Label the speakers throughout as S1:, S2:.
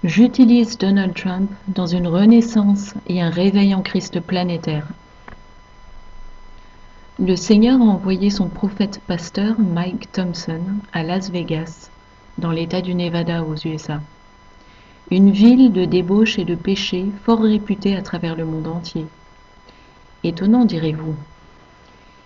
S1: J'utilise Donald Trump dans une renaissance et un réveil en Christ planétaire. Le Seigneur a envoyé son prophète pasteur Mike Thompson à Las Vegas, dans l'État du Nevada aux USA. Une ville de débauche et de péché fort réputée à travers le monde entier. Étonnant, direz-vous.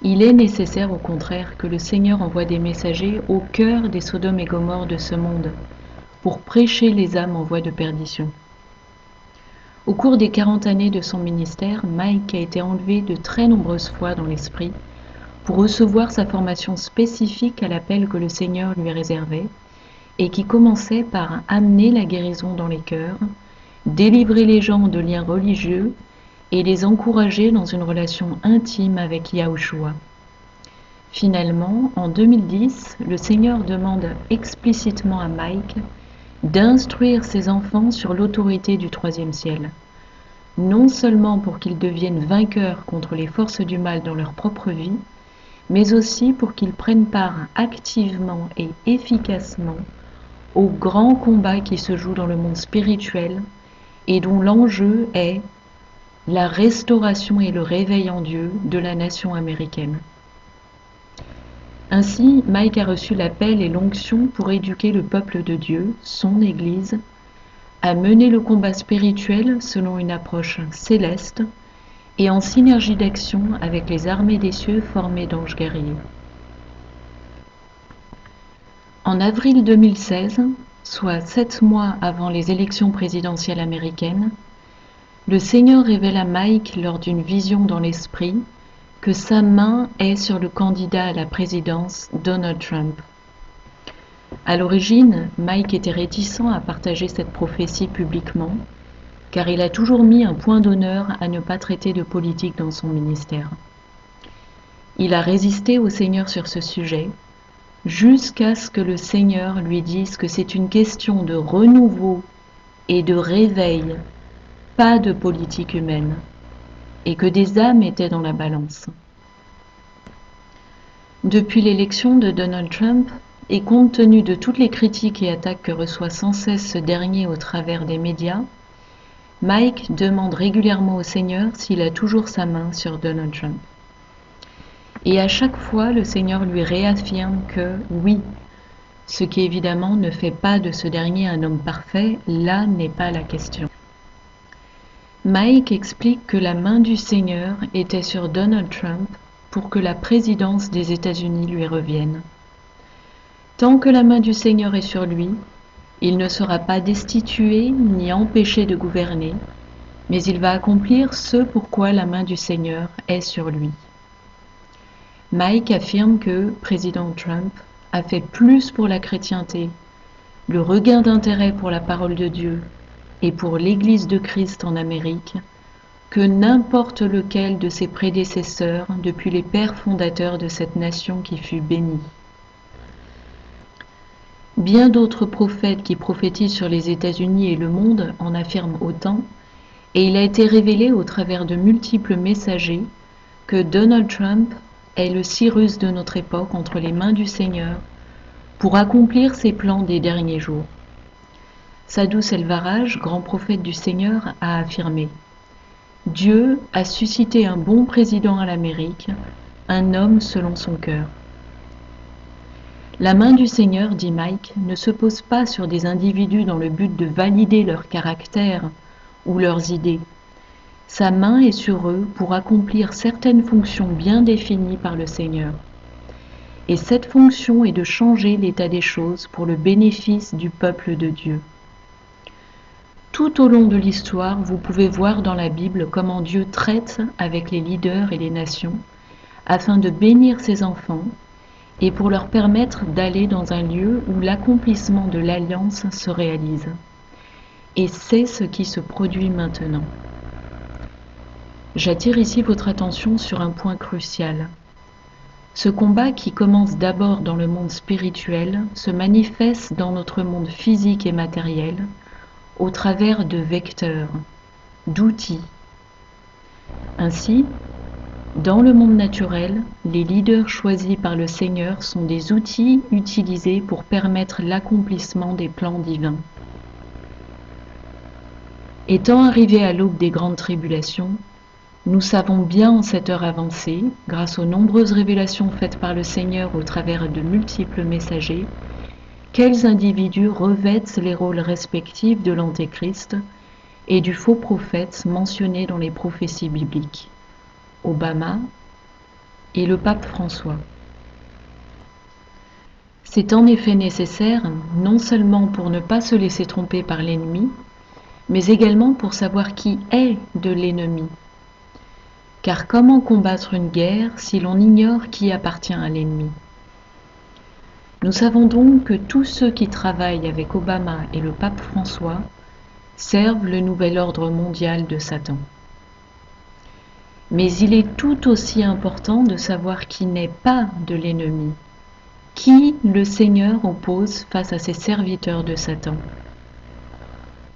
S1: Il est nécessaire au contraire que le Seigneur envoie des messagers au cœur des Sodomes et Gomorrhes de ce monde, pour prêcher les âmes en voie de perdition. Au cours des 40 années de son ministère, Mike a été enlevé de très nombreuses fois dans l'esprit pour recevoir sa formation spécifique à l'appel que le Seigneur lui réservait et qui commençait par amener la guérison dans les cœurs, délivrer les gens de liens religieux et les encourager dans une relation intime avec Yahushua. Finalement, en 2010, le Seigneur demande explicitement à Mike d'instruire ses enfants sur l'autorité du troisième ciel, non seulement pour qu'ils deviennent vainqueurs contre les forces du mal dans leur propre vie, mais aussi pour qu'ils prennent part activement et efficacement au grand combat qui se joue dans le monde spirituel et dont l'enjeu est la restauration et le réveil en Dieu de la nation américaine. Ainsi, Mike a reçu l'appel et l'onction pour éduquer le peuple de Dieu, son Église, à mener le combat spirituel selon une approche céleste et en synergie d'action avec les armées des cieux formées d'anges guerriers. En avril 2016, soit 7 mois avant les élections présidentielles américaines, le Seigneur révèle à Mike lors d'une vision dans l'esprit que sa main est sur le candidat à la présidence, Donald Trump. À l'origine, Mike était réticent à partager cette prophétie publiquement, car il a toujours mis un point d'honneur à ne pas traiter de politique dans son ministère. Il a résisté au Seigneur sur ce sujet, jusqu'à ce que le Seigneur lui dise que c'est une question de renouveau et de réveil, pas de politique humaine, et que des âmes étaient dans la balance. Depuis l'élection de Donald Trump, et compte tenu de toutes les critiques et attaques que reçoit sans cesse ce dernier au travers des médias, Mike demande régulièrement au Seigneur s'il a toujours sa main sur Donald Trump. Et à chaque fois, le Seigneur lui réaffirme que oui, ce qui évidemment ne fait pas de ce dernier un homme parfait, là n'est pas la question. Mike explique que la main du Seigneur était sur Donald Trump pour que la présidence des États-Unis lui revienne. Tant que la main du Seigneur est sur lui, il ne sera pas destitué ni empêché de gouverner, mais il va accomplir ce pourquoi la main du Seigneur est sur lui. Mike affirme que président Trump a fait plus pour la chrétienté, le regain d'intérêt pour la parole de Dieu et pour l'Église de Christ en Amérique que n'importe lequel de ses prédécesseurs depuis les pères fondateurs de cette nation qui fut bénie. Bien d'autres prophètes qui prophétisent sur les États-Unis et le monde en affirment autant, et il a été révélé au travers de multiples messagers que Donald Trump est le Cyrus de notre époque entre les mains du Seigneur pour accomplir ses plans des derniers jours. Sadhu Selvaraj, grand prophète du Seigneur, a affirmé « Dieu a suscité un bon président à l'Amérique, un homme selon son cœur. » La main du Seigneur, dit Mike, ne se pose pas sur des individus dans le but de valider leur caractère ou leurs idées. Sa main est sur eux pour accomplir certaines fonctions bien définies par le Seigneur. Et cette fonction est de changer l'état des choses pour le bénéfice du peuple de Dieu. Tout au long de l'histoire, vous pouvez voir dans la Bible comment Dieu traite avec les leaders et les nations afin de bénir ses enfants et pour leur permettre d'aller dans un lieu où l'accomplissement de l'alliance se réalise. Et c'est ce qui se produit maintenant. J'attire ici votre attention sur un point crucial. Ce combat qui commence d'abord dans le monde spirituel se manifeste dans notre monde physique et matériel au travers de vecteurs, d'outils. Ainsi, dans le monde naturel, les leaders choisis par le Seigneur sont des outils utilisés pour permettre l'accomplissement des plans divins. Étant arrivés à l'aube des grandes tribulations, nous savons bien en cette heure avancée, grâce aux nombreuses révélations faites par le Seigneur au travers de multiples messagers, quels individus revêtent les rôles respectifs de l'Antéchrist et du faux prophète mentionné dans les prophéties bibliques, Obama et le pape François. C'est en effet nécessaire, non seulement pour ne pas se laisser tromper par l'ennemi, mais également pour savoir qui est de l'ennemi. Car comment combattre une guerre si l'on ignore qui appartient à l'ennemi? Nous savons donc que tous ceux qui travaillent avec Obama et le pape François servent le nouvel ordre mondial de Satan. Mais il est tout aussi important de savoir qui n'est pas de l'ennemi, qui le Seigneur oppose face à ces serviteurs de Satan.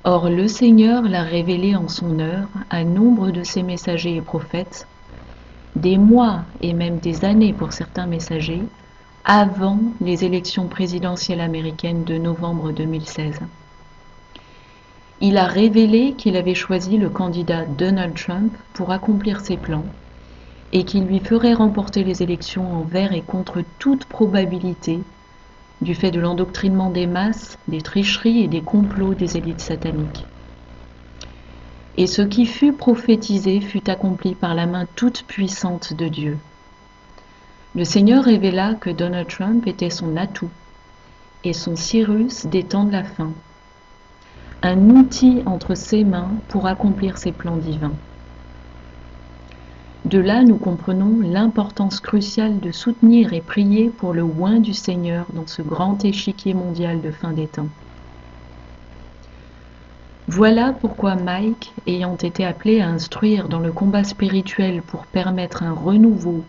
S1: Or le Seigneur l'a révélé en son heure à nombre de ses messagers et prophètes, des mois et même des années pour certains messagers, avant les élections présidentielles américaines de novembre 2016. Il a révélé qu'il avait choisi le candidat Donald Trump pour accomplir ses plans et qu'il lui ferait remporter les élections envers et contre toute probabilité du fait de l'endoctrinement des masses, des tricheries et des complots des élites sataniques. Et ce qui fut prophétisé fut accompli par la main toute puissante de Dieu. Le Seigneur révéla que Donald Trump était son atout et son Cyrus des temps de la fin, un outil entre ses mains pour accomplir ses plans divins. De là, nous comprenons l'importance cruciale de soutenir et prier pour le oint du Seigneur dans ce grand échiquier mondial de fin des temps. Voilà pourquoi Mike, ayant été appelé à instruire dans le combat spirituel pour permettre un renouveau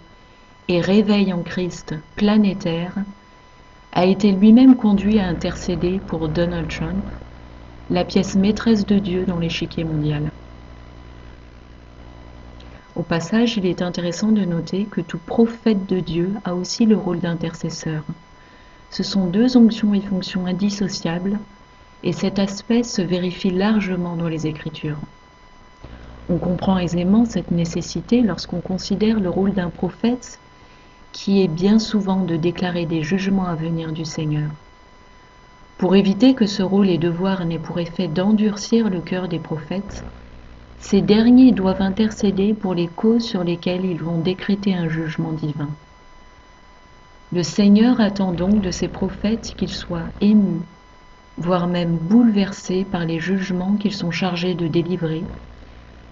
S1: et réveil en Christ planétaire, a été lui-même conduit à intercéder pour Donald Trump, la pièce maîtresse de Dieu dans l'échiquier mondial. Au passage, il est intéressant de noter que tout prophète de Dieu a aussi le rôle d'intercesseur. Ce sont deux onctions et fonctions indissociables, et cet aspect se vérifie largement dans les Écritures. On comprend aisément cette nécessité lorsqu'on considère le rôle d'un prophète, qui est bien souvent de déclarer des jugements à venir du Seigneur. Pour éviter que ce rôle et devoir n'aient pour effet d'endurcir le cœur des prophètes, ces derniers doivent intercéder pour les causes sur lesquelles ils vont décréter un jugement divin. Le Seigneur attend donc de ses prophètes qu'ils soient émus, voire même bouleversés par les jugements qu'ils sont chargés de délivrer,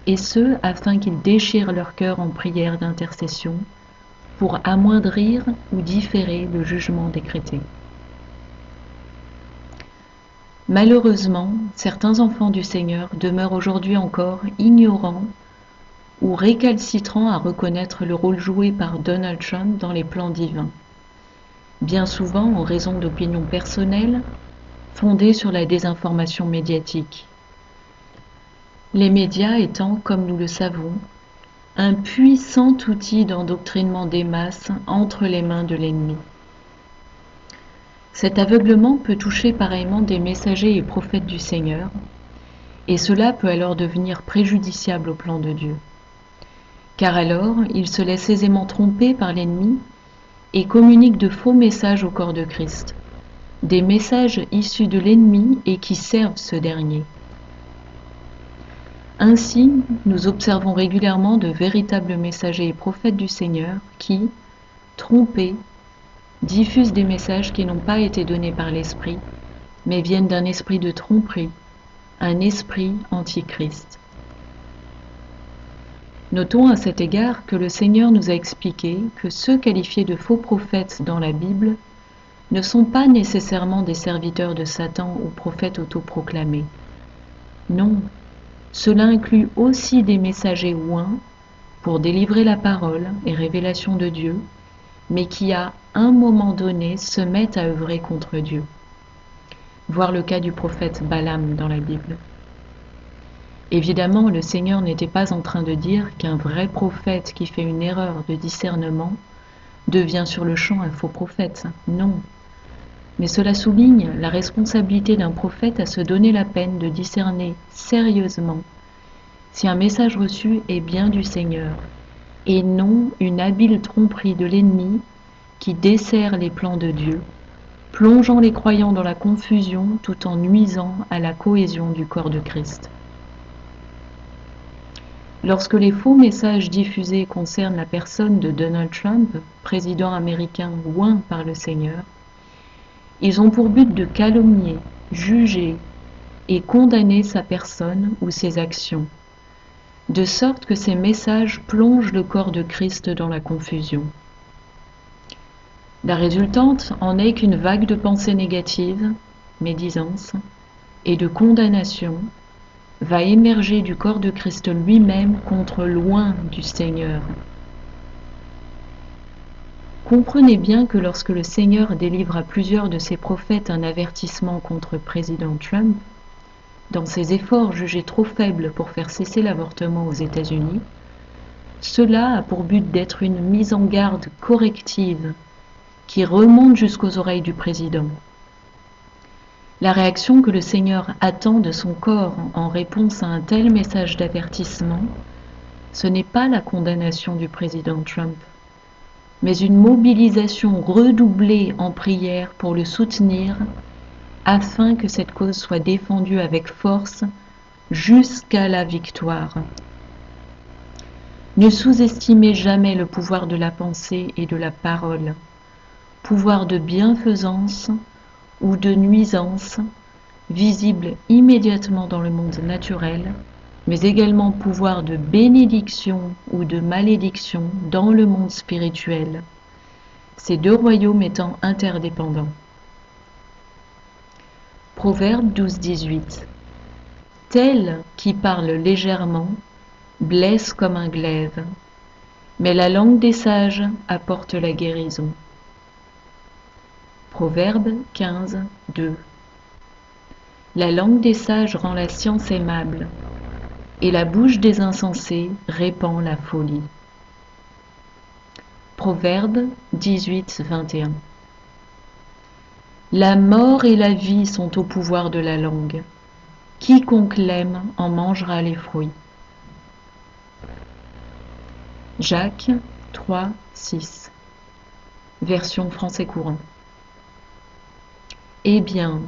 S1: et ce afin qu'ils déchirent leur cœur en prière d'intercession pour amoindrir ou différer le jugement décrété. Malheureusement, certains enfants du Seigneur demeurent aujourd'hui encore ignorants ou récalcitrants à reconnaître le rôle joué par Donald Trump dans les plans divins, bien souvent en raison d'opinions personnelles fondées sur la désinformation médiatique. Les médias étant, comme nous le savons, un puissant outil d'endoctrinement des masses entre les mains de l'ennemi. Cet aveuglement peut toucher pareillement des messagers et prophètes du Seigneur, et cela peut alors devenir préjudiciable au plan de Dieu. Car alors, ils se laissent aisément tromper par l'ennemi et communiquent de faux messages au corps de Christ, des messages issus de l'ennemi et qui servent ce dernier. Ainsi, nous observons régulièrement de véritables messagers et prophètes du Seigneur qui, trompés, diffusent des messages qui n'ont pas été donnés par l'Esprit, mais viennent d'un esprit de tromperie, un esprit antichrist. Notons à cet égard que le Seigneur nous a expliqué que ceux qualifiés de faux prophètes dans la Bible ne sont pas nécessairement des serviteurs de Satan ou prophètes autoproclamés. Non, cela inclut aussi des messagers oints pour délivrer la parole et révélation de Dieu, mais qui à un moment donné se mettent à œuvrer contre Dieu. Voir le cas du prophète Balaam dans la Bible. Évidemment, le Seigneur n'était pas en train de dire qu'un vrai prophète qui fait une erreur de discernement devient sur le champ un faux prophète. Non. Mais cela souligne la responsabilité d'un prophète à se donner la peine de discerner sérieusement si un message reçu est bien du Seigneur, et non une habile tromperie de l'ennemi qui dessert les plans de Dieu, plongeant les croyants dans la confusion tout en nuisant à la cohésion du corps de Christ. Lorsque les faux messages diffusés concernent la personne de Donald Trump, président américain oint par le Seigneur, ils ont pour but de calomnier, juger et condamner sa personne ou ses actions, de sorte que ces messages plongent le corps de Christ dans la confusion. La résultante en est qu'une vague de pensées négatives, médisance, et de condamnation va émerger du corps de Christ lui-même contre loin du Seigneur. Comprenez bien que lorsque le Seigneur délivre à plusieurs de ses prophètes un avertissement contre président Trump, dans ses efforts jugés trop faibles pour faire cesser l'avortement aux États-Unis, cela a pour but d'être une mise en garde corrective qui remonte jusqu'aux oreilles du président. La réaction que le Seigneur attend de son corps en réponse à un tel message d'avertissement, ce n'est pas la condamnation du président Trump, mais une mobilisation redoublée en prière pour le soutenir afin que cette cause soit défendue avec force jusqu'à la victoire. Ne sous-estimez jamais le pouvoir de la pensée et de la parole, pouvoir de bienfaisance ou de nuisance, visible immédiatement dans le monde naturel, mais également pouvoir de bénédiction ou de malédiction dans le monde spirituel, ces deux royaumes étant interdépendants. Proverbe 12-18. Tel qui parle légèrement blesse comme un glaive, mais la langue des sages apporte la guérison. Proverbe 15-2. La langue des sages rend la science aimable, et la bouche des insensés répand la folie. Proverbe 18-21. La mort et la vie sont au pouvoir de la langue. Quiconque l'aime en mangera les fruits. Jacques 3-6. Version français courant. Eh bien,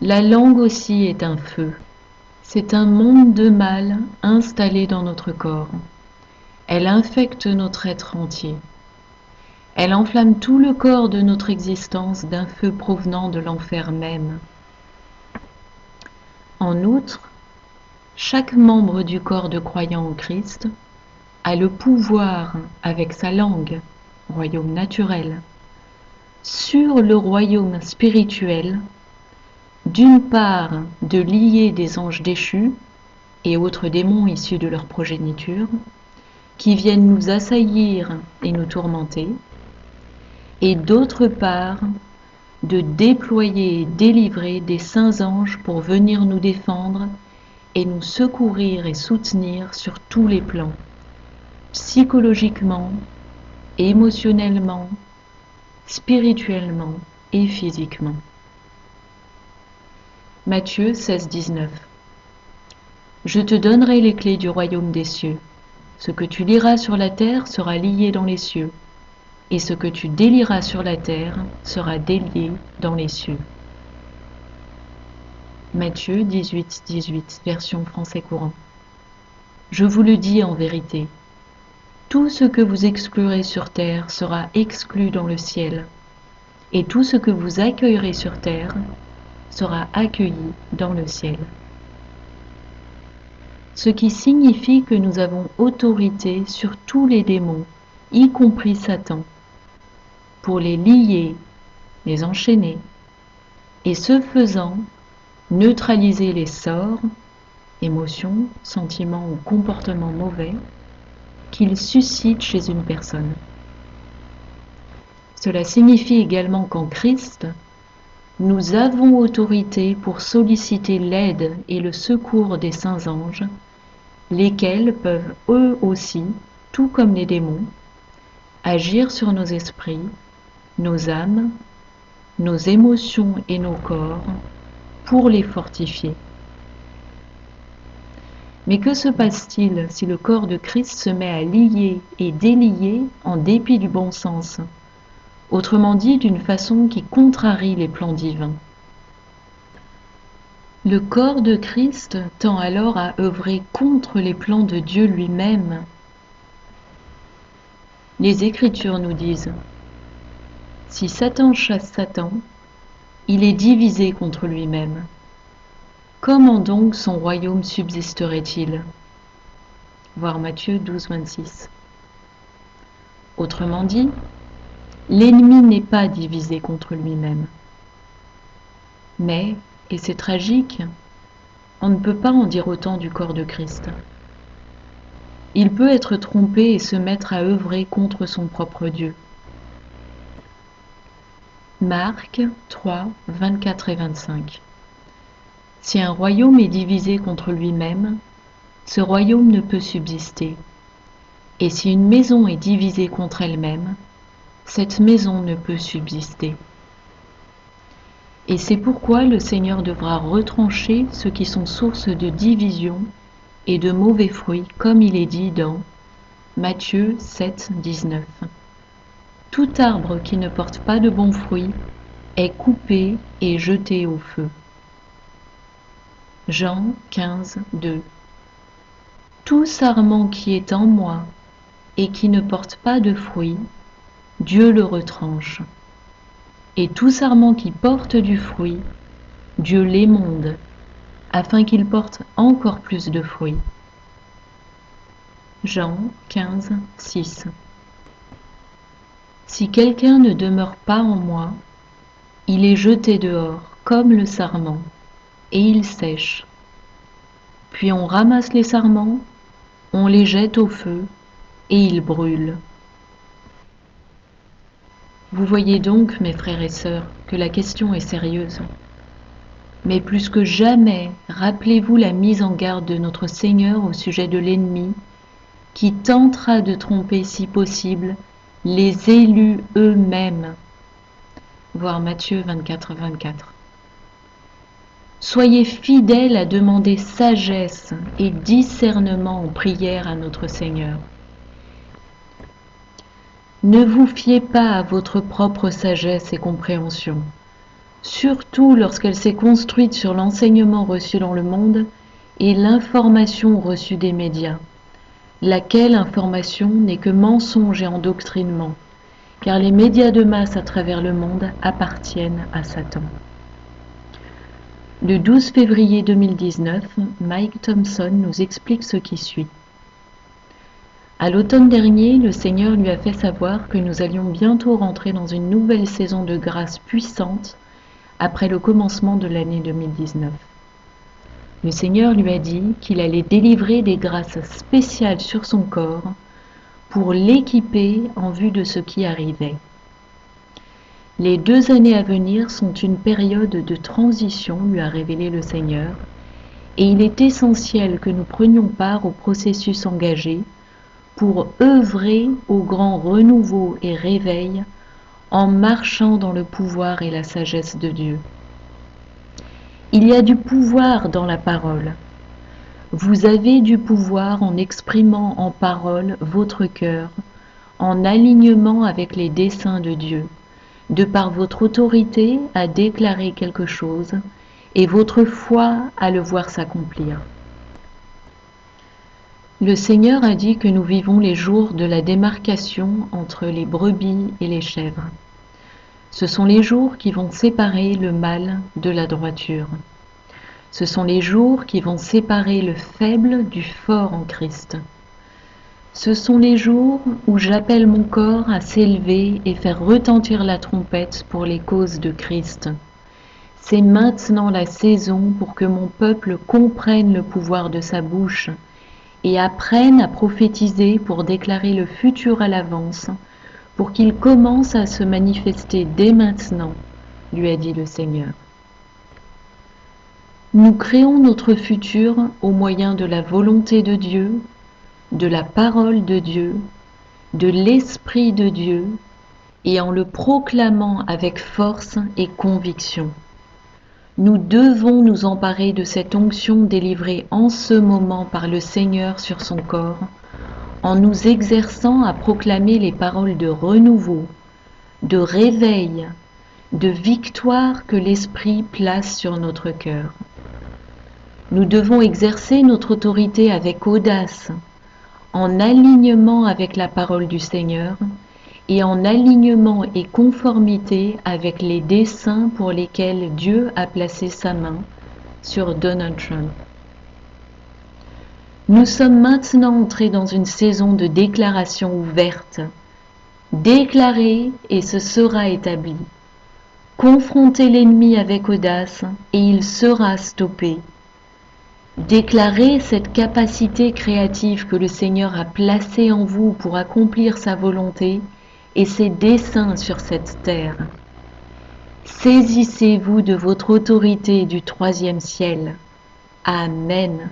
S1: la langue aussi est un feu. C'est un monde de mal installé dans notre corps. Elle infecte notre être entier. Elle enflamme tout le corps de notre existence d'un feu provenant de l'enfer même. En outre, chaque membre du corps de croyant en Christ a le pouvoir, avec sa langue, royaume naturel, sur le royaume spirituel, d'une part de lier des anges déchus et autres démons issus de leur progéniture, qui viennent nous assaillir et nous tourmenter, et d'autre part de déployer et délivrer des saints anges pour venir nous défendre et nous secourir et soutenir sur tous les plans, psychologiquement, émotionnellement, spirituellement et physiquement. Matthieu 16-19. Je te donnerai les clés du royaume des cieux. Ce que tu liras sur la terre sera lié dans les cieux, et ce que tu délieras sur la terre sera délié dans les cieux. Matthieu 18-18, version français courant. Je vous le dis en vérité, tout ce que vous exclurez sur terre sera exclu dans le ciel, et tout ce que vous accueillerez sur terre sera accueilli dans le ciel. Ce qui signifie que nous avons autorité sur tous les démons, y compris Satan, pour les lier, les enchaîner, et ce faisant, neutraliser les sorts, émotions, sentiments ou comportements mauvais qu'ils suscitent chez une personne. Cela signifie également qu'en Christ, nous avons autorité pour solliciter l'aide et le secours des saints anges, lesquels peuvent eux aussi, tout comme les démons, agir sur nos esprits, nos âmes, nos émotions et nos corps pour les fortifier. Mais que se passe-t-il si le corps de Christ se met à lier et délier en dépit du bon sens, autrement dit d'une façon qui contrarie les plans divins? Le corps de Christ tend alors à œuvrer contre les plans de Dieu lui-même. Les Écritures nous disent: si Satan chasse Satan, il est divisé contre lui-même. Comment donc son royaume subsisterait-il? Voir Matthieu 12, 26. Autrement dit, l'ennemi n'est pas divisé contre lui-même. Mais, et c'est tragique, on ne peut pas en dire autant du corps de Christ. Il peut être trompé et se mettre à œuvrer contre son propre Dieu. Marc 3, 24 et 25. Si un royaume est divisé contre lui-même, ce royaume ne peut subsister. Et si une maison est divisée contre elle-même, cette maison ne peut subsister. Et c'est pourquoi le Seigneur devra retrancher ceux qui sont source de division et de mauvais fruits, comme il est dit dans Matthieu 7, 19. Tout arbre qui ne porte pas de bons fruits est coupé et jeté au feu. Jean 15, 2. Tout sarment qui est en moi et qui ne porte pas de fruits, Dieu le retranche. Et tout sarment qui porte du fruit, Dieu l'émonde, afin qu'il porte encore plus de fruits. Jean 15, 6. Si quelqu'un ne demeure pas en moi, il est jeté dehors comme le sarment, et il sèche. Puis on ramasse les sarments, on les jette au feu, et ils brûlent. Vous voyez donc, mes frères et sœurs, que la question est sérieuse. Mais plus que jamais, rappelez-vous la mise en garde de notre Seigneur au sujet de l'ennemi, qui tentera de tromper, si possible, les élus eux-mêmes. Voir Matthieu 24, 24. Soyez fidèles à demander sagesse et discernement en prière à notre Seigneur. Ne vous fiez pas à votre propre sagesse et compréhension, surtout lorsqu'elle s'est construite sur l'enseignement reçu dans le monde et l'information reçue des médias, laquelle information n'est que mensonge et endoctrinement, car les médias de masse à travers le monde appartiennent à Satan. Le 12 février 2019, Mike Thompson nous explique ce qui suit. À l'automne dernier, le Seigneur lui a fait savoir que nous allions bientôt rentrer dans une nouvelle saison de grâce puissante après le commencement de l'année 2019. Le Seigneur lui a dit qu'il allait délivrer des grâces spéciales sur son corps pour l'équiper en vue de ce qui arrivait. Les 2 années à venir sont une période de transition, lui a révélé le Seigneur, et il est essentiel que nous prenions part au processus engagé pour œuvrer au grand renouveau et réveil en marchant dans le pouvoir et la sagesse de Dieu. Il y a du pouvoir dans la parole. Vous avez du pouvoir en exprimant en parole votre cœur, en alignement avec les desseins de Dieu, de par votre autorité à déclarer quelque chose et votre foi à le voir s'accomplir. Le Seigneur a dit que nous vivons les jours de la démarcation entre les brebis et les chèvres. Ce sont les jours qui vont séparer le mal de la droiture. Ce sont les jours qui vont séparer le faible du fort en Christ. Ce sont les jours où j'appelle mon corps à s'élever et faire retentir la trompette pour les causes de Christ. C'est maintenant la saison pour que mon peuple comprenne le pouvoir de sa bouche et apprenne à prophétiser pour déclarer le futur à l'avance, pour qu'il commence à se manifester dès maintenant, lui a dit le Seigneur. Nous créons notre futur au moyen de la volonté de Dieu, de la parole de Dieu, de l'Esprit de Dieu, et en le proclamant avec force et conviction. Nous devons nous emparer de cette onction délivrée en ce moment par le Seigneur sur son corps, en nous exerçant à proclamer les paroles de renouveau, de réveil, de victoire que l'Esprit place sur notre cœur. Nous devons exercer notre autorité avec audace, en alignement avec la parole du Seigneur et en alignement et conformité avec les desseins pour lesquels Dieu a placé sa main sur Donald Trump. Nous sommes maintenant entrés dans une saison de déclaration ouverte. Déclarez et ce sera établi. Confrontez l'ennemi avec audace et il sera stoppé. Déclarez cette capacité créative que le Seigneur a placée en vous pour accomplir sa volonté et ses desseins sur cette terre. Saisissez-vous de votre autorité du troisième ciel. Amen.